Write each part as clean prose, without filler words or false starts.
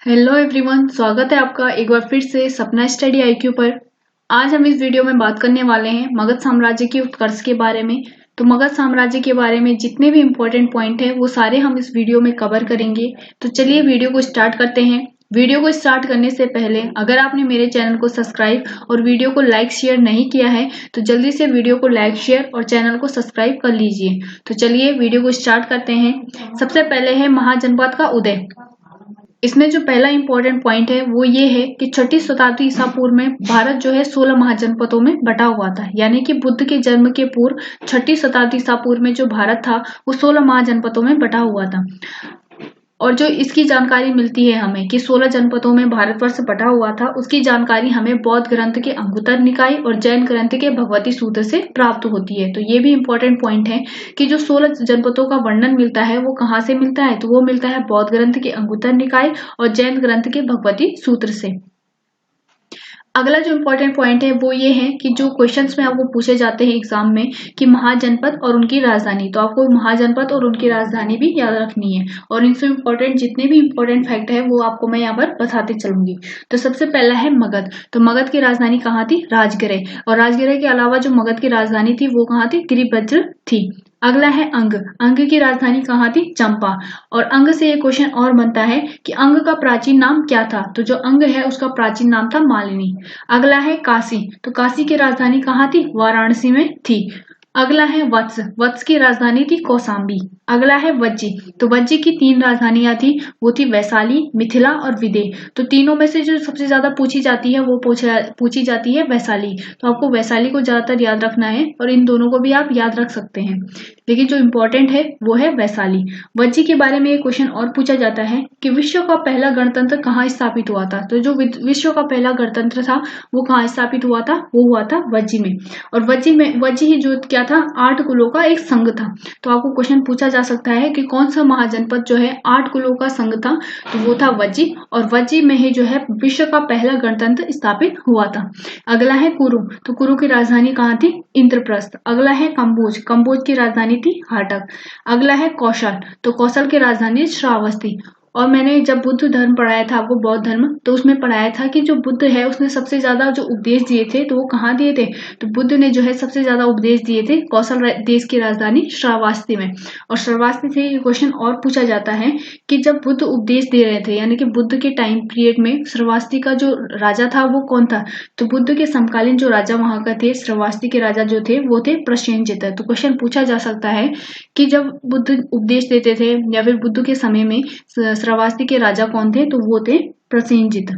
Hello everyone, स्वागत है आपका एक बार फिर से सपना स्टडी आईक्यू पर। आज हम इस वीडियो में बात करने वाले हैं मगध साम्राज्य के उत्कर्ष के बारे में। तो मगध साम्राज्य के बारे में जितने भी इम्पोर्टेंट पॉइंट हैं वो सारे हम इस वीडियो में कवर करेंगे। तो चलिए वीडियो को स्टार्ट करते हैं। वीडियो को स्टार्ट करने से पहले अगर आपने मेरे चैनल को सब्सक्राइब और वीडियो को लाइक शेयर नहीं किया है तो जल्दी से वीडियो को लाइक शेयर और चैनल को सब्सक्राइब कर लीजिए। तो चलिए वीडियो को स्टार्ट करते हैं। सबसे पहले है महाजनपद का उदय। इसमें जो पहला इंपॉर्टेंट पॉइंट है वो ये है कि छठी शताब्दी ईसा पूर्व में भारत जो है 16 महाजनपदों में बटा हुआ था। यानी कि बुद्ध के जन्म के पूर्व छठी शताब्दी ईसा पूर्व में जो भारत था वो 16 महाजनपदों में बटा हुआ था। और जो इसकी जानकारी मिलती है हमें कि 16 जनपदों में भारतवर्ष बटा हुआ था, उसकी जानकारी हमें बौद्ध ग्रंथ के अंगुत्तर निकाय और जैन ग्रंथ के भगवती सूत्र से प्राप्त होती है। तो ये भी इंपॉर्टेंट पॉइंट है कि जो 16 जनपदों का वर्णन मिलता है वो कहाँ से मिलता है, तो वो मिलता है बौद्ध ग्रंथ के अंगुत्तर निकाय और जैन ग्रंथ के भगवती सूत्र से। अगला जो इम्पोर्टेंट पॉइंट है वो ये है कि जो क्वेश्चंस में आपको पूछे जाते हैं एग्जाम में कि महाजनपद और उनकी राजधानी, तो आपको महाजनपद और उनकी राजधानी भी याद रखनी है। और इनसे इम्पोर्टेंट जितने भी इम्पोर्टेंट फैक्ट है वो आपको मैं यहाँ पर बताते चलूंगी। तो सबसे पहला है मगध। तो मगध की राजधानी कहाँ थी? राजगृह। और राजगृह के अलावा जो मगध की राजधानी थी वो कहाँ थी? गिरिभद्र थी। अगला है अंग। अंग की राजधानी कहाँ थी? चंपा। और अंग से एक क्वेश्चन और बनता है कि अंग का प्राचीन नाम क्या था? तो जो अंग है उसका प्राचीन नाम था मालिनी। अगला है काशी। तो काशी की राजधानी कहाँ थी? वाराणसी में थी। अगला है वत्स। वत्स की राजधानी थी कौशाम्बी। अगला है वज्जी। तो वज्जी की 3 राजधानियां थी, वो थी वैशाली, मिथिला और विदेह। तो तीनों में से जो सबसे ज्यादा पूछी जाती है वो पूछी जाती है वैशाली। तो आपको वैशाली को ज्यादातर याद रखना है और इन दोनों को भी आप याद रख सकते हैं, लेकिन जो इम्पोर्टेंट है वो है वैशाली। वज्जी के बारे में एक क्वेश्चन और पूछा जाता है कि विश्व का पहला गणतंत्र कहाँ स्थापित हुआ था? तो जो विश्व का पहला गणतंत्र था वो कहाँ स्थापित हुआ था? वो हुआ था वज्जी में। और वज्जी ही जो क्या था? 8 कुलों का एक संघ था। तो आपको क्वेश्चन पूछा जा सकता है कि कौन सा महाजनपद जो है 8 कुलों का संघ था? तो वो था वज्जी। और वज्जी में ही जो है विश्व का पहला गणतंत्र स्थापित हुआ था। अगला है कुरु। तो कुरु की राजधानी कहाँ थी? इंद्रप्रस्थ। अगला है कंबोज। कंबोज की राजधानी थी हाटक। अगला है कौशल। तो कौशल की राजधानी श्रावस्ती। और मैंने जब बुद्ध धर्म पढ़ाया था आपको, बौद्ध धर्म, तो उसमें पढ़ाया था कि जो बुद्ध है उसने सबसे ज्यादा जो उपदेश दिए थे तो वो कहाँ दिए थे? तो बुद्ध ने जो है सबसे ज्यादा उपदेश दिए थे कौशल देश की राजधानी श्रावस्ती में। और श्रावस्ती से ये क्वेश्चन और पूछा जाता है कि जब बुद्ध उपदेश दे रहे थे, यानी कि बुद्ध के टाइम पीरियड में श्रावस्ती का जो राजा था वो कौन था? तो बुद्ध के समकालीन जो राजा वहां का थे, श्रावस्ती के राजा जो थे वो थे प्रसेनजित। तो क्वेश्चन पूछा जा सकता है कि जब बुद्ध उपदेश देते थे या फिर बुद्ध के समय में श्रावस्ती के राजा कौन थे? तो वो थे प्रसेनजित।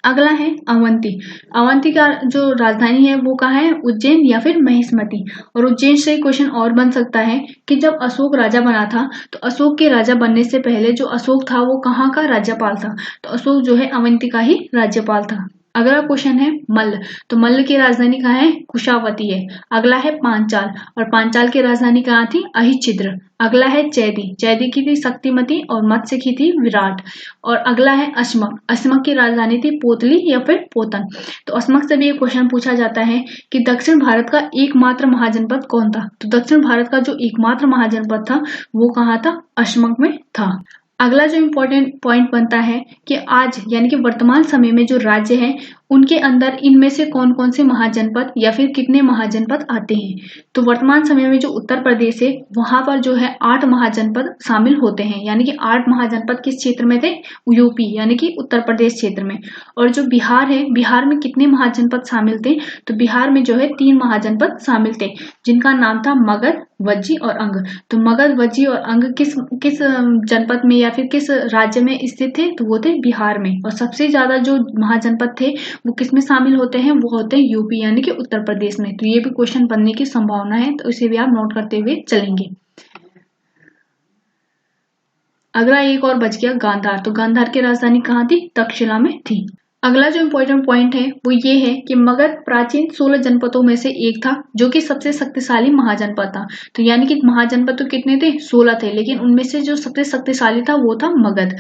अगला है अवंती। अवंती का जो राजधानी है वो कहाँ है? उज्जैन या फिर महिष्मती। और उज्जैन से क्वेश्चन और बन सकता है कि जब अशोक राजा बना था तो अशोक के राजा बनने से पहले जो अशोक था वो कहाँ का राज्यपाल था? तो अशोक जो है अवंती का ही राज्यपाल था। अगला क्वेश्चन है मल्ल। तो मल्ल की राजधानी कहाँ है? कुशावती है। अगला है पांचाल। और पांचाल की राजधानी कहाँ थी? अहिच्छिद्र। अगला है चैदी। चैदी की थी शक्तिमती और मत्स्य की थी विराट। और अगला है अश्मक। अश्मक की राजधानी थी पोतली या फिर पोतन। तो अश्मक से भी एक क्वेश्चन पूछा जाता है कि दक्षिण भारत का एकमात्र महाजनपद कौन था? तो दक्षिण भारत का जो एकमात्र महाजनपद था वो कहाँ था? अश्मक में था। अगला जो इम्पोर्टेंट पॉइंट बनता है कि आज यानी कि वर्तमान समय में जो राज्य है उनके अंदर इनमें से कौन कौन से महाजनपद या फिर कितने महाजनपद आते हैं? तो वर्तमान समय में जो उत्तर प्रदेश है वहां पर जो है 8 महाजनपद शामिल होते हैं। यानी कि 8 महाजनपद किस क्षेत्र में थे? यूपी यानी कि उत्तर प्रदेश क्षेत्र में। और जो बिहार है, बिहार में कितने महाजनपद शामिल थे? तो बिहार में जो है 3 महाजनपद शामिल थे जिनका नाम था मगध, वज्जी और अंग। तो मगध, वज्जी और अंग किस जनपद में या फिर किस राज्य में स्थित थे? तो वो थे बिहार में। और सबसे ज्यादा जो महाजनपद थे वो किस में शामिल होते हैं? वो होते हैं यूपी यानी कि उत्तर प्रदेश में। तो ये भी क्वेश्चन बनने की संभावना है, तो इसे भी आप नोट करते हुए चलेंगे। अगला एक और बच गया गांधार। तो गांधार की राजधानी कहाँ थी? तक्षशिला में थी। अगला जो इम्पोर्टेंट पॉइंट है वो ये है कि मगध प्राचीन 16 जनपदों में से एक था जो कि सबसे शक्तिशाली महाजनपद था। तो यानी कि महाजनपद तो कितने थे? 16 थे, लेकिन उनमें से जो सबसे शक्तिशाली था वो था मगध।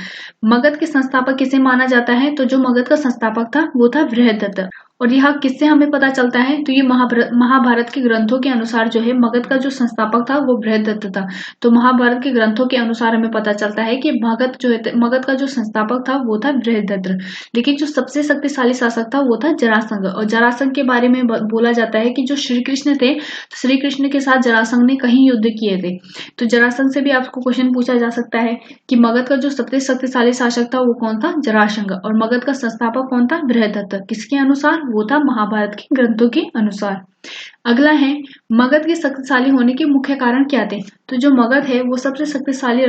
मगध के संस्थापक किसे माना जाता है? तो जो मगध का संस्थापक था वो था बृहदत्त। और यह किससे हमें पता चलता है, तो ये महाभारत के ग्रंथों के अनुसार जो है मगध का जो संस्थापक था वो बृहदत्त था। तो महाभारत के ग्रंथों के अनुसार हमें पता चलता है कि मगध का जो संस्थापक था वो था बृहदत्त। लेकिन जो सबसे शक्तिशाली शासक था वो था जरासंध। और जरासंध के बारे में बोला जाता है कि जो श्री कृष्ण थे, तो श्री कृष्ण के साथ जरासंध ने कहीं युद्ध किए थे। तो जरासंध से भी आपको क्वेश्चन पूछा जा सकता है कि मगध का जो सबसे शक्तिशाली शासक था वो कौन था, जरासंध। और मगध का संस्थापक कौन था, बृहदत्त। किसके अनुसार, वो था महाभारत के ग्रंथों के अनुसार। अगला है मगध के शक्तिशाली होने के मुख्य कारण क्या थे। तो जो मगध है वो सबसे शक्तिशाली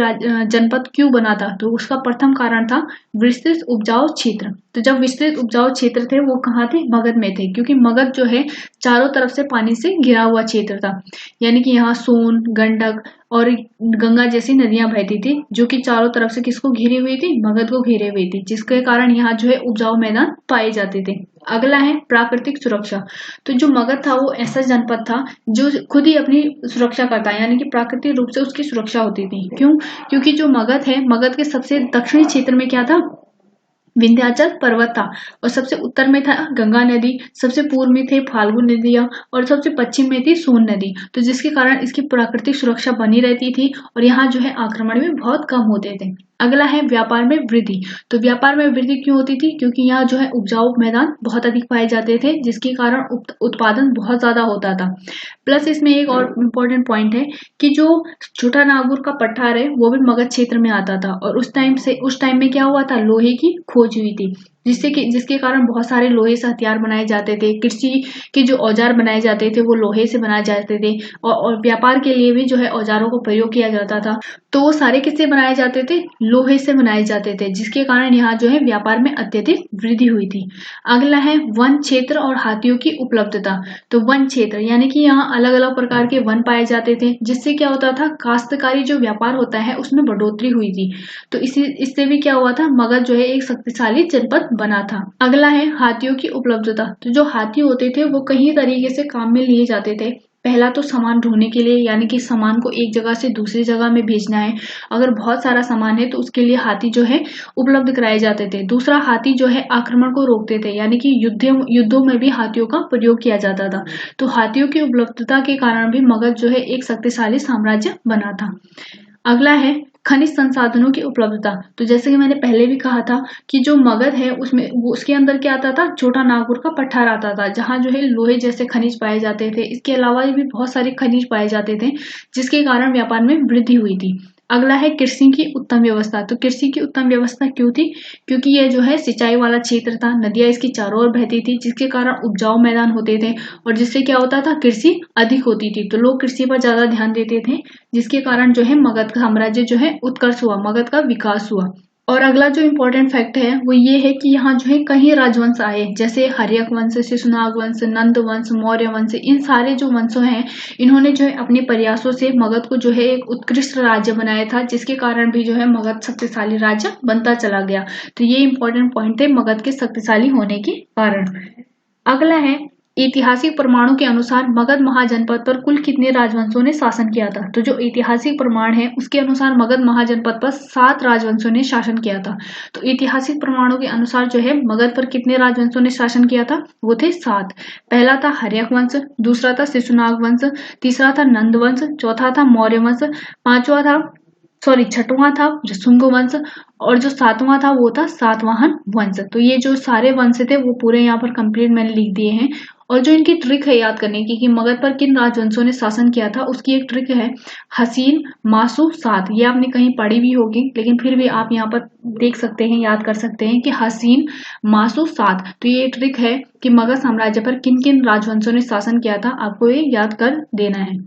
जनपद क्यों बना था, तो उसका प्रथम कारण था विस्तृत उपजाऊ क्षेत्र। तो जब विस्तृत उपजाऊ क्षेत्र थे वो कहाँ थे, मगध में थे, क्योंकि मगध जो है चारों तरफ से पानी से घिरा हुआ क्षेत्र था। यानी कि यहाँ सोन, गंडक और गंगा जैसी नदियां बहती थी, जो कि चारों तरफ से किसको घिरी हुई थी, मगध को घिरे हुई थी, जिसके कारण यहाँ जो है उपजाऊ मैदान पाए जाते थे। अगला है प्राकृतिक सुरक्षा। तो जो मगध था वो ऐसा जनपद था जो खुद ही अपनी सुरक्षा करता है, यानी कि प्राकृतिक रूप से उसकी सुरक्षा होती थी। क्यों, क्योंकि जो मगध है, मगध के सबसे दक्षिणी क्षेत्र में क्या था, विंध्याचल पर्वत था, और सबसे उत्तर में था गंगा नदी, सबसे पूर्व में थे फाल्गु नदियां, और सबसे पश्चिम में थी सोन नदी। तो जिसके कारण इसकी प्राकृतिक सुरक्षा बनी रहती थी और यहाँ जो है आक्रमण भी बहुत कम होते थे। अगला है व्यापार में वृद्धि। तो व्यापार में वृद्धि क्यों होती थी, क्योंकि यहाँ जो है उपजाऊ मैदान बहुत अधिक पाए जाते थे, जिसके कारण उत्पादन बहुत ज्यादा होता था। प्लस इसमें एक और इम्पोर्टेंट पॉइंट है कि जो छोटा नागपुर का पठार है वो भी मगध क्षेत्र में आता था, और उस टाइम में क्या हुआ था, लोहे की खोज हुई थी, जिसके कारण बहुत सारे लोहे से हथियार बनाए जाते थे। कृषि के जो औजार बनाए जाते थे वो लोहे से बनाए जाते थे, और व्यापार के लिए भी जो है औजारों को प्रयोग किया जाता था। तो वो सारे किससे बनाए जाते थे, लोहे से बनाए जाते थे, जिसके कारण यहाँ जो है व्यापार में अत्यधिक वृद्धि हुई थी। अगला है वन क्षेत्र और हाथियों की उपलब्धता। तो वन क्षेत्र यानी कि यहाँ अलग अलग प्रकार के वन पाए जाते थे, जिससे क्या होता था, काश्तकारी जो व्यापार होता है उसमें बढ़ोतरी हुई थी। तो इससे भी क्या हुआ था, मगध जो है एक शक्तिशाली जनपद बना था। अगला है हाथियों की उपलब्धता। तो जो हाथी होते थे वो कई तरीके से काम में लिए जाते थे। पहला तो सामान ढोने के लिए, यानी कि सामान को एक जगह से दूसरी जगह में भेजना है, अगर बहुत सारा सामान है तो उसके लिए हाथी जो है उपलब्ध कराए जाते थे। दूसरा, हाथी जो है आक्रमण को रोकते थे, यानी कि युद्धों में भी हाथियों का प्रयोग किया जाता था। तो हाथियों की उपलब्धता के कारण भी मगध जो है एक शक्तिशाली साम्राज्य बना था। अगला है खनिज संसाधनों की उपलब्धता। तो जैसे कि मैंने पहले भी कहा था कि जो मगध है उसके अंदर क्या आता था, छोटा नागपुर का पठार आता था, जहां जो है लोहे जैसे खनिज पाए जाते थे। इसके अलावा भी बहुत सारे खनिज पाए जाते थे, जिसके कारण व्यापार में वृद्धि हुई थी। अगला है कृषि की उत्तम व्यवस्था। तो कृषि की उत्तम व्यवस्था क्यों थी, क्योंकि यह जो है सिंचाई वाला क्षेत्र था, नदियां इसकी चारों ओर बहती थी, जिसके कारण उपजाऊ मैदान होते थे, और जिससे क्या होता था, कृषि अधिक होती थी। तो लोग कृषि पर ज्यादा ध्यान देते थे, जिसके कारण जो है मगध का साम्राज्य जो है उत्कर्ष हुआ, मगध का विकास हुआ। और अगला जो इम्पोर्टेंट फैक्ट है वो ये है कि यहाँ जो है कई राजवंश आए, जैसे हर्यक वंश, शिशुनाग वंश, नंद वंश, मौर्य वंश। इन सारे जो वंशों हैं इन्होंने जो है अपने प्रयासों से मगध को जो है एक उत्कृष्ट राज्य बनाया था, जिसके कारण भी जो है मगध शक्तिशाली राज्य बनता चला गया। तो ये इम्पोर्टेंट पॉइंट थे मगध के शक्तिशाली होने के कारण। अगला है ऐतिहासिक प्रमाणों के अनुसार मगध महाजनपद पर कुल कितने राजवंशों ने शासन किया था। तो जो ऐतिहासिक प्रमाण है उसके अनुसार मगध महाजनपद पर 7 राजवंशों ने शासन किया था। तो ऐतिहासिक प्रमाणों के अनुसार जो है मगध पर कितने राजवंशों ने शासन किया था, वो थे 7। पहला था हर्यक वंश, दूसरा था शिशुनाग वंश, तीसरा था नंद वंश, चौथा था मौर्य वंश, छठवां था शुंग वंश, और जो 7वां था वो था सातवाहन वंश। तो ये जो सारे वंश थे वो पूरे यहाँ पर कंप्लीट मैंने लिख दिए हैं। और जो इनकी ट्रिक है याद करने की कि मगध पर किन राजवंशों ने शासन किया था, उसकी एक ट्रिक है हसीन, मासू, सात। ये आपने कहीं पढ़ी भी होगी, लेकिन फिर भी आप यहाँ पर देख सकते हैं, याद कर सकते हैं कि हसीन, मासू, सात। तो ये ट्रिक है कि मगध साम्राज्य पर किन किन राजवंशों ने शासन किया था, आपको ये याद कर देना है।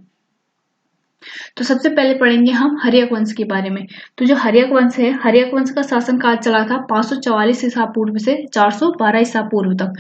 तो सबसे पहले पढ़ेंगे हम हर्यक वंश के बारे में। तो जो हर्यक वंश है, हर्यक वंश का शासन काल चला था 544 ईसा पूर्व से 412 ईसा पूर्व तक।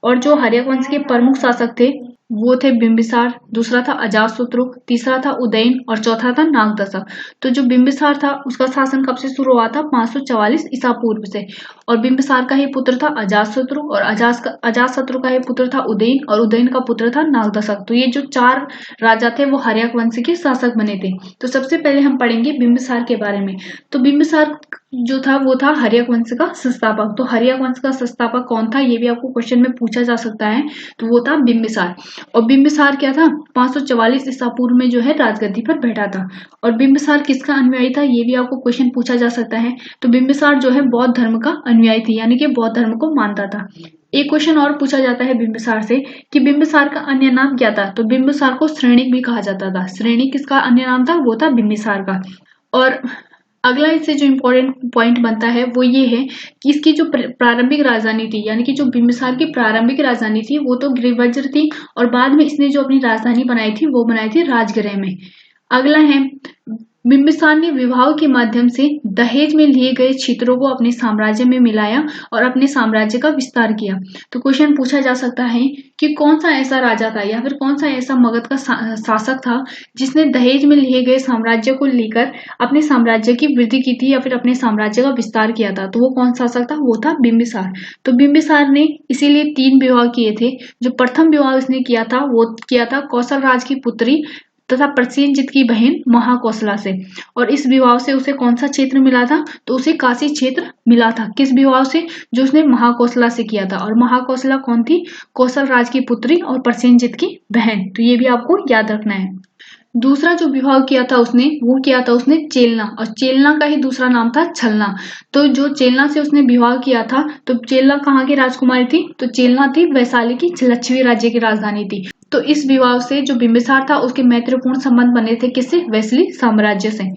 और जो हर्यक वंश के प्रमुख शासक थे वो थे बिंबिसार, दूसरा था अजातशत्रु, तीसरा था उदयन और चौथा था नागदशक। तो जो बिंबिसार था उसका शासन कब से शुरू हुआ था, 544 ईसा पूर्व से। और बिंबिसार का ही पुत्र था अजातशत्रु, और अजातशत्रु का ही पुत्र था उदयन, और उदयन का पुत्र था नागदशक। तो ये जो 4 राजा थे वो हर्यक वंश के शासक बने थे। तो सबसे पहले हम पढ़ेंगे बिंबिसार के बारे में। तो बिंबिसार जो था वो था हर्यक वंश का संस्थापक। तो हर्यक वंश का संस्थापक कौन था, ये भी आपको क्वेश्चन में पूछा जा सकता है। तो वो था बिंबिसार। और बिंबिसार क्या था, 544 ईसा पूर्व में जो है राजगद्दी पर बैठा था। और बिंबिसार किसका अनुयायी था, ये भी आपको क्वेश्चन पूछा जा सकता है। तो बिंबिसार जो है बौद्ध धर्म का अनुयायी थी, यानी कि बौद्ध धर्म को मानता था। एक क्वेश्चन और पूछा जाता है बिंबिसार से कि बिंबिसार का अन्य नाम क्या था। तो बिंबिसार को श्रेणिक भी कहा जाता था। श्रेणिक किसका अन्य नाम था, वो था बिंबिसार का। और अगला इससे जो इम्पोर्टेंट पॉइंट बनता है वो ये है कि इसकी जो प्रारंभिक राजधानी थी, यानी कि जो बिंबिसार की प्रारंभिक राजधानी थी वो तो गिरिवज्र थी, और बाद में इसने जो अपनी राजधानी बनाई थी वो बनाई थी राजगृह में। अगला है, बिंबिसार ने विवाह के माध्यम से दहेज में लिए गए क्षेत्रों को अपने साम्राज्य में मिलाया और अपने साम्राज्य का विस्तार किया। तो क्वेश्चन पूछा जा सकता है कि कौन सा ऐसा राजा था या फिर कौन सा ऐसा मगध का शासक था जिसने दहेज में लिए गए साम्राज्य को लेकर अपने साम्राज्य की वृद्धि की थी या फिर अपने साम्राज्य का विस्तार किया था। तो वो कौन सा शासक था, वो था बिंबिसार। तो बिंबिसार ने इसीलिए 3 विवाह किए थे। जो प्रथम विवाह उसने किया था वो किया था कौशल राज की पुत्री तथा प्रसेनजित की बहन महाकौशला से। और इस विवाह से उसे कौन सा क्षेत्र मिला था, तो उसे काशी क्षेत्र मिला था। किस विवाह से, जो उसने महाकौशला से किया था। और महाकौशला कौन थी, कौशल राज की पुत्री और प्रसेनजित की बहन। तो ये भी आपको याद रखना है। दूसरा जो विवाह किया था उसने, वो किया था उसने चेलना, और चेलना का ही दूसरा नाम था छलना। तो जो चेलना से उसने विवाह किया था, तो चेलना कहाँ की राजकुमारी थी, तो चेलना थी वैशाली की लक्षवी राज्य की राजधानी थी। तो इस विवाह से जो बिंबिसार था उसके मैत्रीपूर्ण संबंध बने थे किससे, वैशाली साम्राज्य से।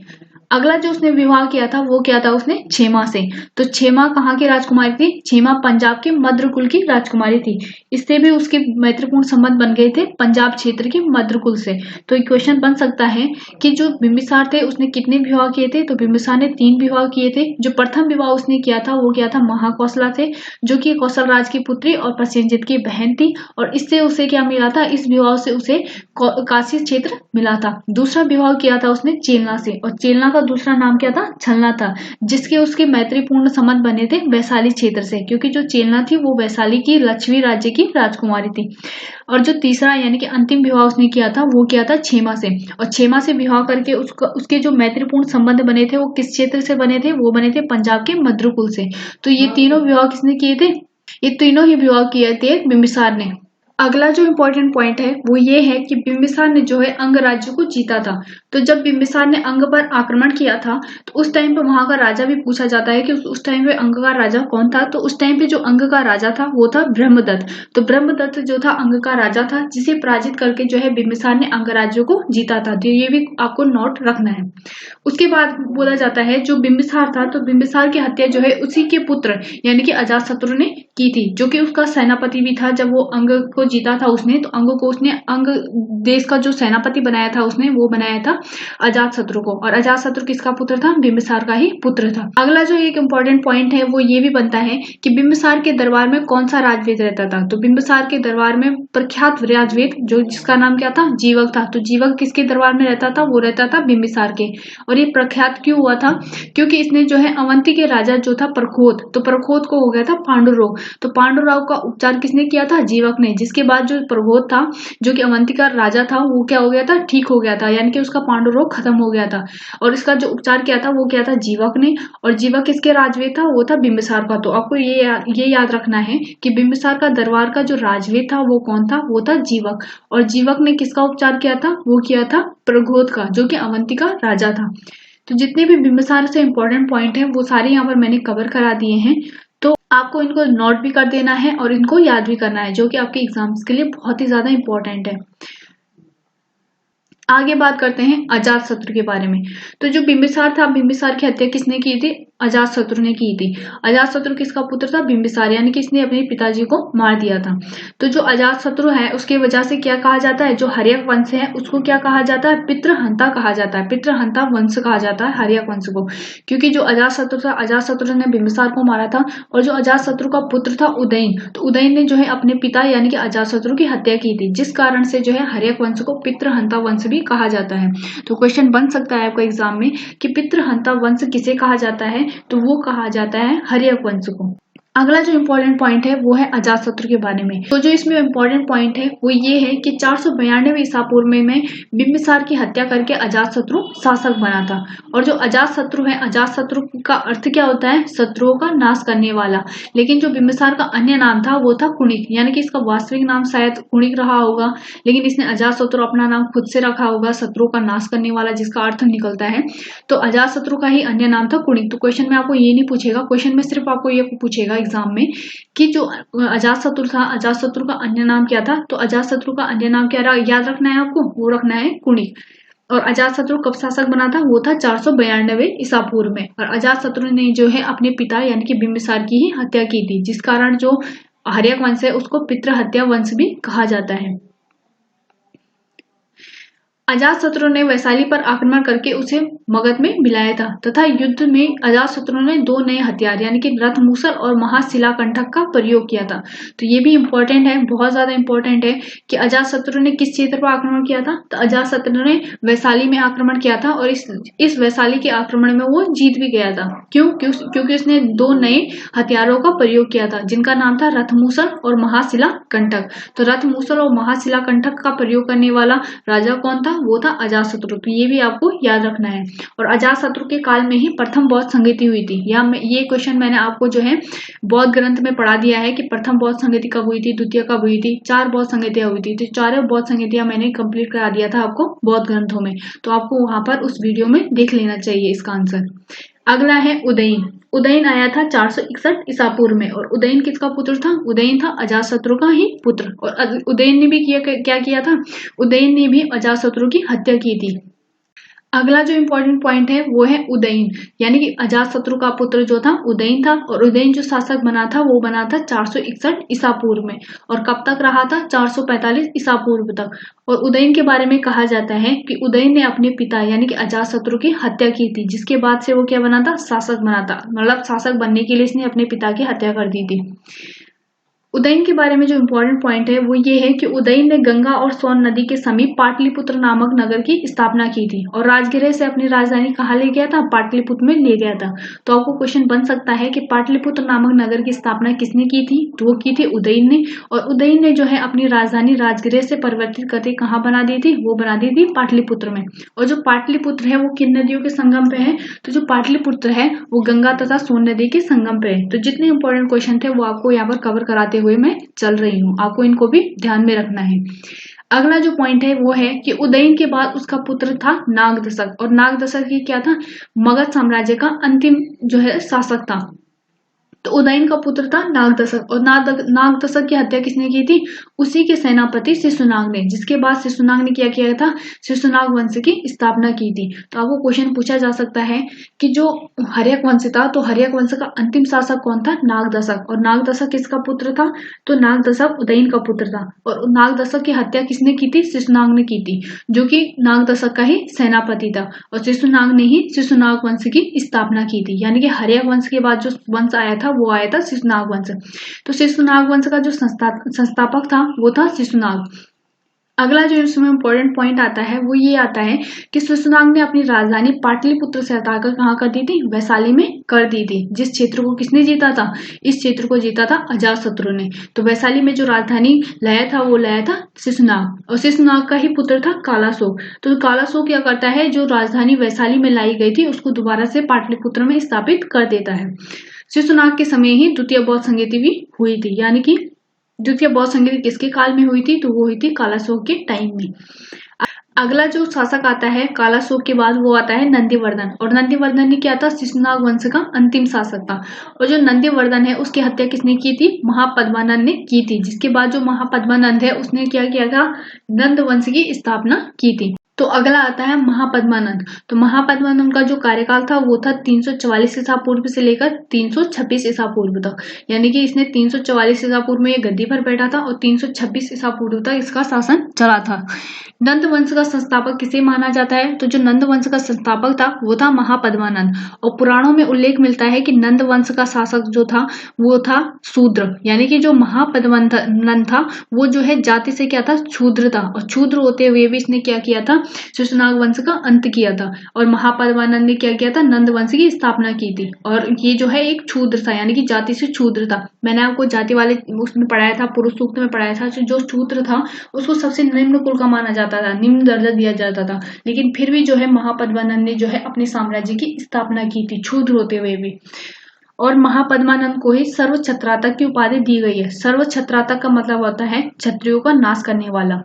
अगला जो उसने विवाह किया था वो किया था उसने क्षेमा से। तो क्षेमा कहाँ की राजकुमारी थी, क्षेमा पंजाब के मद्रकुल की राजकुमारी थी। इससे भी उसके मैत्रीपूर्ण संबंध बन गए थे पंजाब क्षेत्र के मद्रकुल से। तो एक क्वेश्चन बन सकता है कि जो बिंबिसार थे उसने कितने विवाह किए थे, तो बिंबिसार ने 3 विवाह किए थे। जो प्रथम विवाह उसने किया था वो किया था महाकौशला से, जो कि कौशल राज की पुत्री और प्रसेनजित की बहन थी। और इससे उसे क्या मिला था, इस विवाह से उसे काशी क्षेत्र मिला था। दूसरा विवाह किया था उसने चेलना से, और चेलना का दूसरा नाम क्या था, छलना था, जिसके उसके मैत्रीपूर्ण संबंध बने थे वैशाली क्षेत्र से, क्योंकि जो चेलना थी वो वैशाली की लक्षवी राज्य की राजकुमारी थी। और जो तीसरा यानी कि अंतिम विवाह उसने किया था वो किया था क्षेमा से। और क्षेमा से विवाह करके उसके जो मैत्रीपूर्ण संबंध बने थे वो किस क्षेत्र से बने थे, वो बने थे पंजाब के मद्रकुल से। तो ये तीनों विवाह किसने किए थे, ये तीनों ही विवाह किए थे बिंबिसार ने। अगला जो इम्पोर्टेंट पॉइंट है वो ये है कि बिंबिसार ने जो है अंग राज्य को जीता था। तो जब बिंबिसार ने अंग पर आक्रमण किया था तो उस टाइम पे वहां का राजा भी पूछा जाता है कि उस टाइम पे अंग का राजा कौन था। तो उस टाइम पे जो अंग का राजा था वो था ब्रह्मदत्त। तो ब्रह्मदत्त जो था अंग का राजा था, जिसे पराजित करके जो है बिंबिसार ने अंग राज्य को जीता था। तो ये भी आपको नोट रखना है। उसके बाद बोला जाता है जो बिंबिसार था, तो बिंबिसार की हत्या जो है उसी के पुत्र यानी कि अजातशत्रु ने की थी, जो कि उसका सेनापति भी था। जब वो अंग को जीता था उसने, तो अंग को उसने अंग देश का जो सेनापति बनाया था उसने, वो बनाया था अजातशत्रु को। और अजातशत्रु किसका पुत्र था, बिंबिसार का ही पुत्र था। अगला जो एक इम्पोर्टेंट पॉइंट है वो ये भी बनता है कि बिंबिसार के दरबार में कौन सा राजवेद रहता था। तो बिंबिसार के दरबार में प्रख्यात राजवेद जो जिसका नाम क्या था, जीवक था। तो जीवक किसके दरबार में रहता था, वो रहता था बिंबिसार के। और ये प्रख्यात क्यों हुआ था, क्योंकि इसने जो है अवंती के राजा जो था प्रखोद, तो प्रखोद को हो गया था पांडुरोग। तो पांडुरोग का उपचार किसने किया था, जीवक ने। जिसके बाद जो प्रखोद था जो कि अवंती का राजा था, वो क्या हो गया था, ठीक हो गया था, यानी कि उसका पांडुरोग खत्म हो गया था। और इसका जो उपचार किया था वो किया था जीवक ने। और जीवक किसके राजवेद था, वो था बिंबिसार का। तो आपको ये याद रखना है कि बिंबिसार का दरबार का जो राजवेद था वो कौन था, वो था जीवक। और जीवक ने किसका उपचार किया था, वो किया था प्रखोद का, जो कि अवंती का राजा था। तो जितने भी बिंबिसार से इंपॉर्टेंट पॉइंट है वो सारे यहाँ पर मैंने कवर करा दिए हैं। तो आपको इनको नोट भी कर देना है और इनको याद भी करना है, जो कि आपके एग्जाम्स के लिए बहुत ही ज्यादा इंपॉर्टेंट है। आगे बात करते हैं अजातशत्रु के बारे में। तो जो बिंबिसार था, बिंबिसार की हत्या किसने की थी, अजातशत्रु ने की थी। अजातशत्रु किसका पुत्र था, बिंबिसार, यानी कि इसने अपने पिताजी को मार दिया था। तो जो अजातशत्रु है उसके वजह से क्या कहा जाता है, जो हर्यक वंश है उसको क्या कहा जाता है, पितृहंता कहा जाता है। पितृहंता वंश कहा जाता है हर्यक वंश को, क्योंकि जो अजातशत्रु था, अजातशत्रु ने बिंबिसार को मारा था। और जो अजातशत्रु का पुत्र था उदयन, तो उदयन ने जो है अपने पिता यानी कि अजातशत्रु की हत्या की थी, जिस कारण से जो है हर्यक वंश को पितृहंता वंश भी कहा जाता है। तो क्वेश्चन बन सकता है आपका एग्जाम में कि पितृहंता वंश किसे कहा जाता है, तो वो कहा जाता है हर्यक वंश को। अगला जो इम्पोर्टेंट पॉइंट है वो है अजातशत्रु के बारे में। तो जो इसमें इम्पोर्टेंट पॉइंट है वो ये है कि 492 ईसा पूर्व में बिंबिसार की हत्या करके अजातशत्रु शासक बना था। और जो अजातशत्रु है, अजातशत्रु का अर्थ क्या होता है? शत्रुओं का नाश करने वाला। लेकिन जो बिंबिसार का अन्य नाम था वो था कुणिक, यानी कि इसका वास्तविक नाम शायद कुणिक रहा होगा, लेकिन इसने अजातशत्रु अपना नाम खुद से रखा होगा, शत्रुओं का नाश करने वाला, जिसका अर्थ निकलता है। तो अजातशत्रु का ही अन्य नाम था कुणिक। तो क्वेश्चन में आपको ये नहीं पूछेगा, क्वेश्चन में सिर्फ आपको ये पूछेगा एग्जाम में कि जो अजातशत्रु था, अजातशत्रु का अन्य नाम क्या था? तो अजातशत्रु का अन्य नाम क्या याद रखना है आपको? वो रखना है कुणिक। और अजातशत्रु कब शासक बना था? वो था 492 ईसा पूर्व में। और अजातशत्रु ने जो है अपने पिता यानी कि बिंबिसार की ही हत्या की थी, जिस कारण जो हर्यक वंश है उसको पितृ हत्या वंश भी कहा जाता है। अजातशत्रु ने वैशाली पर आक्रमण करके उसे मगध में मिलाया था तथा युद्ध में अजातशत्रु ने 2 नए हथियार यानी कि रथमूसल और महाशिलाकंठक का प्रयोग किया था। तो ये भी इम्पोर्टेंट है, बहुत ज्यादा इम्पोर्टेंट है कि अजातशत्रु ने किस क्षेत्र पर आक्रमण किया था? तो अजातशत्रु ने वैशाली में आक्रमण किया था और इस वैशाली के आक्रमण में वो जीत भी गया था। क्योंकि उसने 2 नए हथियारों का प्रयोग किया था, जिनका नाम था रथमूसल और महाशिलाकंठक। तो रथमूसल और महाशिलाकंठक का प्रयोग करने वाला राजा कौन था? वो था अजातशत्रु। तो ये भी आपको याद रखना है। और अजातशत्रु के काल में ही प्रथम बौद्ध संगति हुई थी। ये क्वेश्चन मैंने आपको जो है बौद्ध ग्रंथ में पढ़ा दिया है कि प्रथम बौद्ध संगति कब हुई थी, द्वितीय कब हुई थी, 4 बौद्ध संगतियां हुई थी। तो 4 बौद्ध संगतियां मैंने कंप्लीट करा दिया था आपको बौद्ध ग्रंथों में, तो आपको वहां पर उस वीडियो में देख लेना चाहिए इसका आंसर। अगला है उदयन। उदयन आया था 461 ईसा पूर्व में। और उदयन किसका पुत्र था? उदयन था अजातशत्रु का ही पुत्र। और उदयन ने भी क्या किया था? उदयन ने भी अजातशत्रु की हत्या की थी। अगला जो इम्पोर्टेंट पॉइंट है वो है उदयन, यानी कि अजातशत्रु का पुत्र जो था उदयन था। और उदयन जो शासक बना था वो बना था 461 ईसा पूर्व में। और कब तक रहा था? 445 ईसा पूर्व तक। और उदयन के बारे में कहा जाता है कि उदयन ने अपने पिता यानी कि अजातशत्रु की हत्या की थी, जिसके बाद से वो क्या बना था? शासक बना था। मतलब शासक बनने के लिए इसने अपने पिता की हत्या कर दी थी। उदयन के बारे में जो इम्पोर्टेंट पॉइंट है वो ये है कि उदयन ने गंगा और सोन नदी के समीप पाटलिपुत्र नामक नगर की स्थापना की थी। और राजगृह से अपनी राजधानी कहाँ ले गया था? पाटलिपुत्र में ले गया था। तो आपको क्वेश्चन बन सकता है कि पाटलिपुत्र नामक नगर की स्थापना किसने की थी? तो वो की थी उदयन ने। और उदयन ने जो है अपनी राजधानी राजगृह से परिवर्तित करके कहाँ बना दी थी? वो बना दी थी पाटलिपुत्र में। और जो पाटलिपुत्र है वो किन नदियों के संगम पे है? तो जो पाटलिपुत्र है वो गंगा तथा सोन नदी के संगम पे है। तो जितने इंपॉर्टेंट क्वेश्चन थे वो आपको यहाँ पर कवर कराते हुए मैं चल रही हूँ, आपको इनको भी ध्यान में रखना है। अगला जो पॉइंट है वो है कि उदयन के बाद उसका पुत्र था नागदशक। और नागदशक ही क्या था? मगध साम्राज्य का अंतिम जो है शासक था। तो उदयन का पुत्र था नागदशक। और नागदशक की हत्या किसने की थी? उसी के सेनापति शिशुनाग ने, जिसके बाद शिशुनाग ने क्या किया था? शिशुनाग वंश की स्थापना की थी। तो आपको क्वेश्चन पूछा जा सकता है कि जो हर्यक वंश था, तो हर्यक वंश का अंतिम शासक कौन था? नागदशक। और नागदशक किसका पुत्र था? तो नागदशक उदयन का पुत्र था। और नागदशक की हत्या किसने की थी? शिशुनाग ने की थी, जो कि नागदशक का ही सेनापति था। और शिशुनाग ने ही शिशुनाग वंश की स्थापना की थी। यानी कि हर्यक वंश के बाद जो वंश आया था वो आया था शिशुनाग वंश। तो शिशुनाग वंश का जो संस्थापक था वो था शिशुनाग। अगला जो इसमें इंपॉर्टेंट पॉइंट आता है वो ये आता है कि शिशुनाग ने अपनी राजधानी पाटलिपुत्र से हटाकर कहाँ कर दी थी? वैशाली में कर दी थी। जिस क्षेत्र को किसने जीता था? इस क्षेत्र को जीता था अजातशत्रु ने। तो वैशाली में जो राजधानी लाया था वो लाया था शिशुनाग। और शिशुनाग का ही पुत्र था कालाशोक। तो कालाशोक क्या करता है? जो राजधानी वैशाली में लाई गई थी उसको दोबारा से पाटलिपुत्र में स्थापित कर देता है। शिशुनाग के समय ही द्वितीय बौद्ध संगति भी हुई थी। यानी कि द्वितीय बौद्ध संगति किसके काल में हुई थी? तो वो हुई थी कालाशोक के टाइम में। अगला जो शासक आता है कालाशोक के बाद वो आता है नंदीवर्धन। और नंदीवर्धन ही क्या था? शिशुनाग वंश का अंतिम शासक था। और जो नंदीवर्धन है उसकी हत्या किसने की थी? महापद्मानंद ने की थी। जिसके बाद जो महापद्मानंद है उसने क्या किया था? नंद वंश की स्थापना की थी। तो अगला आता है महापद्मानंद। तो महापद्मानंद का जो कार्यकाल था वो था 344 ईसा पूर्व से लेकर 326 ईसा पूर्व तक। यानी कि इसने 344 ईसा पूर्व में ये गद्दी पर बैठा था और 326 ईसा पूर्व तक इसका शासन चला था। नंद वंश का संस्थापक किसे माना जाता है? तो जो नंद वंश का संस्थापक था वो था महापद्मानंद। और पुराणों में उल्लेख मिलता है कि नंद वंश का शासक जो था वो था शूद्र। यानी कि जो महापद्मानंद था वो जो है जाति से क्या था? शूद्र था। और शूद्र होते हुए भी इसने क्या किया था? शिशुनाग वंश का अंत किया था और महापद्मानंद ने क्या किया था, नंद वंश की स्थापना की थी। और ये जो है एक शूद्र था, यानी कि जाति से शूद्र था। मैंने आपको जाति वाले उसमें पढ़ाया था, पुरुष सूक्त में पढ़ाया था, जो शूद्र था उसको सबसे निम्न कुल का माना जाता था, निम्न दर्जा दिया जाता था। लेकिन फिर भी जो है महापद्मानंद ने जो है अपने साम्राज्य की स्थापना की थी, शूद्र होते हुए भी। और महापद्मानंद को ही सर्व छत्रातक की उपाधि दी गई है। सर्व छत्रातक का मतलब होता है क्षत्रियों का नाश करने वाला।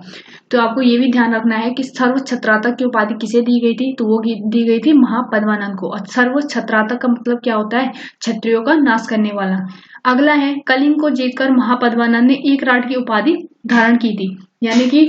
तो आपको ये भी ध्यान रखना है कि सर्व छत्रातक की उपाधि किसे दी गई थी, तो वो दी गई थी महापद्मानंद को। और सर्व छत्रातक का मतलब क्या होता है, क्षत्रियों का नाश करने वाला। अगला है, कलिंग को जीतकर महापद्मानंद ने एकराट की उपाधि धारण की थी। यानी कि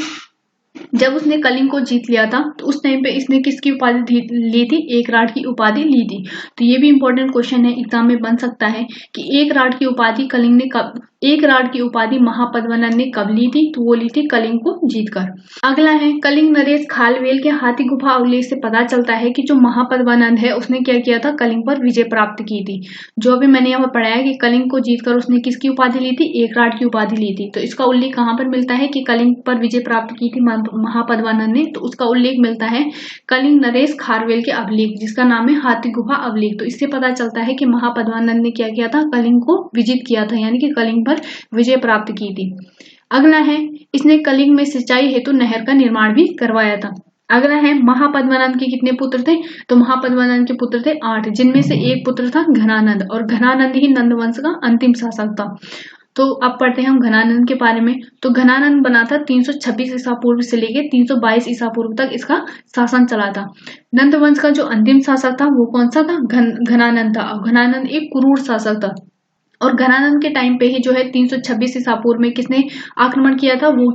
जब उसने कलिंग को जीत लिया था तो उस टाइम पे इसने किसकी उपाधि ली थी, एकराट की उपाधि ली थी। तो ये भी इंपॉर्टेंट क्वेश्चन है, एग्जाम में बन सकता है कि एकराट की उपाधि कलिंग ने कब, एकराट की उपाधि महापद्मानंद ने कब ली थी, तो वो ली थी कलिंग को जीतकर। अगला है, कलिंग नरेश खालवेल के हाथी गुफा अभिलेख से पता चलता है कि जो महापद्मानंद है उसने क्या किया था, कलिंग पर विजय प्राप्त की थी। जो अभी मैंने यहाँ पर पढ़ाया कि कलिंग को जीतकर उसने किसकी उपाधि ली थी, एकराट की उपाधि ली थी। तो इसका उल्लेख कहाँ पर मिलता है कि कलिंग पर विजय प्राप्त की थी महापद्मानंद ने, तो उसका उल्लेख मिलता है कलिंग नरेश खारवेल के अभिलेख, जिसका नाम है हाथी गुफा अभिलेख। तो इससे पता चलता है कि महापद्मानंद ने क्या किया था, कलिंग को विजित किया था, यानी कि कलिंग पर विजय प्राप्त की थी। अगला है, इसने कलिंग में सिंचाई हेतु नहर का निर्माण भी करवाया था। अगला है, महापद्मानंद के कितने पुत्र थे, तो महापद्मानंद के पुत्र थे 8, जिनमें से एक पुत्र था घनानंद, और घनानंद ही नंद वंश का अंतिम शासक था। तो अब पढ़ते हैं हम घनानंद के बारे में। तो घनानंद बना था 326 ईसा पूर्व से लेकर 322 ईसा पूर्व तक इसका शासन चला था। नंद वंश का जो अंतिम शासक था वो कौन सा था, घनानंद था। घनानंद एक क्रूर शासक था। और घनानंद के टाइम पे ही जो है 326 ईसा पूर्व में किसने आक्रमण किया था, वो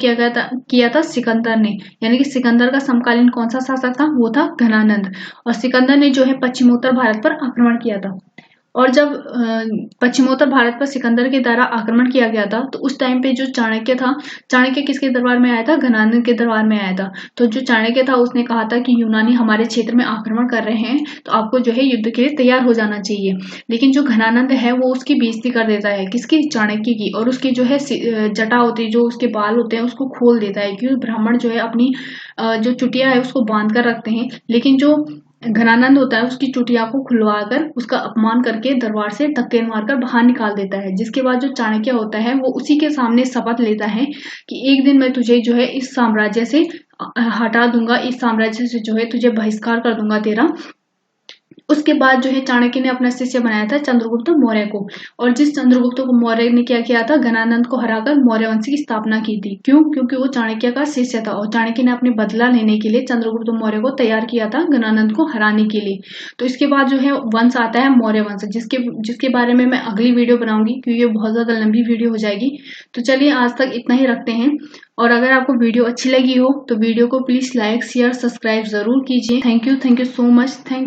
किया था सिकंदर ने। यानी कि सिकंदर का समकालीन कौन सा शासक था, वो था घनानंद। और सिकंदर ने जो है पश्चिमोत्तर भारत पर आक्रमण किया था। और जब पश्चिमोत्तर भारत पर सिकंदर के द्वारा आक्रमण किया गया था तो उस टाइम पे जो चाणक्य था, चाणक्य किसके दरबार में आया था, घनानंद के दरबार में आया था। तो जो चाणक्य था उसने कहा था कि यूनानी हमारे क्षेत्र में आक्रमण कर रहे हैं, तो आपको जो है युद्ध के लिए तैयार हो जाना चाहिए। लेकिन जो घनानंद है वो उसकी बेइज्जती कर देता है, किसकी, चाणक्य की। और उसकी जो है जटा होती है, जो उसके बाल होते हैं, उसको खोल देता है, क्योंकि ब्राह्मण जो है अपनी जो चुटिया है उसको बांध कर रखते हैं। लेकिन जो घनानंद होता है उसकी चुटिया को खुलवाकर उसका अपमान करके दरबार से धक्के मारकर बाहर निकाल देता है। जिसके बाद जो चाणक्य होता है वो उसी के सामने शपथ लेता है कि एक दिन मैं तुझे जो है इस साम्राज्य से हटा दूंगा, इस साम्राज्य से जो है तुझे बहिष्कार कर दूंगा तेरा। उसके बाद जो है चाणक्य ने अपना शिष्य बनाया था चंद्रगुप्त मौर्य को। और जिस चंद्रगुप्त को मौर्य ने क्या किया था, घनानंद को हराकर मौर्य वंश की स्थापना की थी। क्यों, क्योंकि वो चाणक्य का शिष्य था और चाणक्य ने अपने बदला लेने के लिए चंद्रगुप्त मौर्य को तैयार किया था घनानंद को हराने के लिए। तो इसके बाद जो है वंश आता है मौर्य वंश, जिसके बारे में मैं अगली वीडियो बनाऊंगी, क्योंकि ये बहुत ज्यादा लंबी वीडियो हो जाएगी। तो चलिए आज तक इतना ही रखते हैं। और अगर आपको वीडियो अच्छी लगी हो तो वीडियो को प्लीज लाइक, शेयर, सब्सक्राइब जरूर कीजिए। Thank you so much. Thank